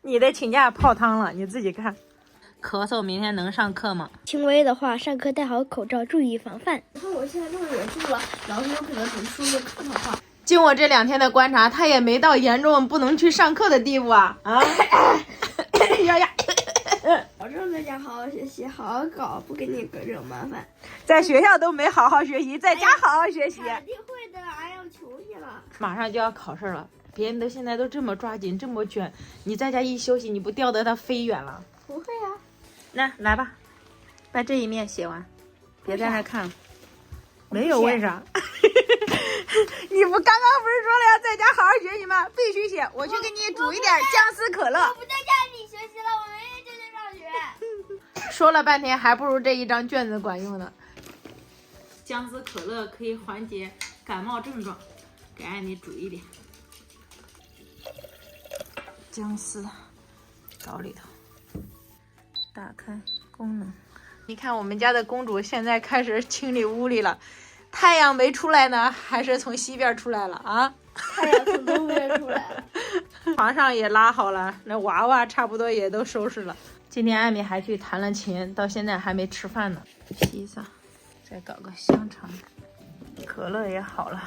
你的请假泡汤了，你自己看。咳嗽，明天能上课吗？轻微的话，上课戴好口罩，注意防范。你看我现在这么严肃了，老师有可能只说个客套话。经我这2天的观察，他也没到严重不能去上课的地步啊！啊，呀，保证在家好好学习，好好搞，不给你惹麻烦。在学校都没好好学习，在家好好学习。肯定会的，哎呀，我求你了。马上就要考试了，别人都现在都这么抓紧，这么卷，你在家一休息，你不掉得他飞远了？不会啊。那来吧，把这一面写完，别在那看了。没有为啥？你不刚刚不是说了要在家好好学习吗？必须写。我去给你煮一点姜丝可乐。我不在家里学习了，我明天就去上学。说了半天，还不如这一张卷子管用呢。姜丝可乐可以缓解感冒症状，给艾米煮一点。姜丝倒里头，打开功能。你看我们家的公主现在开始清理屋里了，太阳没出来呢，还是从西边出来了啊？太阳从东边出来了。床上也拉好了，那娃娃差不多也都收拾了。今天艾米还去弹了琴，到现在还没吃饭呢。披萨，再搞个香肠，可乐也好了。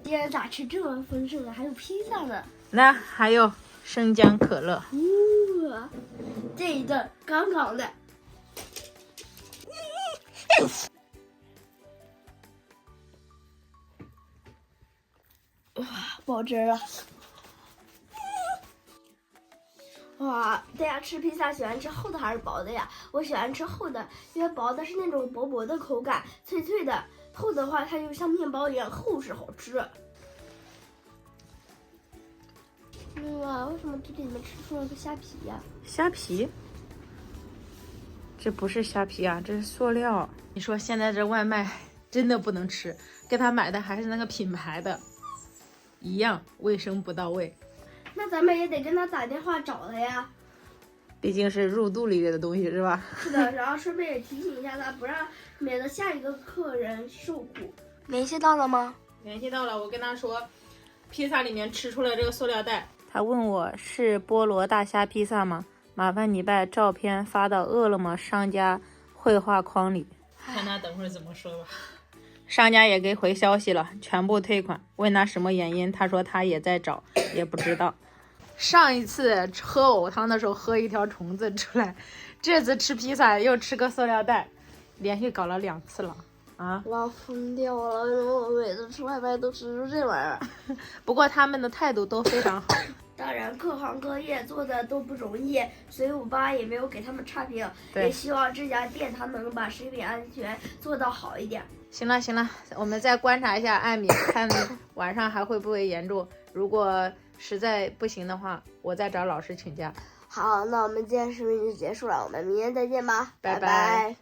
今天咋吃这么丰盛啊？还有披萨呢。那还有生姜可乐。这一顿杠杠的。哇，爆汁了！哇，大家吃披萨喜欢吃厚的还是薄的呀？我喜欢吃厚的，因为薄的是那种薄薄的口感，脆脆的；厚的话，它就像面包一样厚实好吃。哇，为什么这里面吃出了个虾皮呀？虾皮？这不是虾皮啊，这是塑料。你说现在这外卖真的不能吃，给他买的还是那个品牌的，一样卫生不到位。那咱们也得跟他打电话找他呀。毕竟是入肚里的东西是吧？是的，然后顺便也提醒一下他，不让免得下一个客人受苦。联系到了吗？联系到了，我跟他说，披萨里面吃出了这个塑料袋。他问我是菠萝大虾披萨吗？麻烦你把照片发到饿了么商家绘画框里。看他等会儿怎么说吧。商家也给回消息了，全部退款。问他什么原因，他说他也在找，也不知道。上一次喝藕汤的时候喝一条虫子出来，这次吃披萨又吃个塑料袋，连续搞了2次了啊！我要疯掉了！为什么我每次吃外卖都吃出这玩意儿？不过他们的态度都非常好。当然，各行各业做的都不容易，水舞吧也没有给他们差评，也希望这家店他能把食品安全做到好一点。行了行了，我们再观察一下艾米，看晚上还会不会严重。如果实在不行的话，我再找老师请假。好，那我们今天视频就结束了，我们明天再见吧，拜拜。拜拜。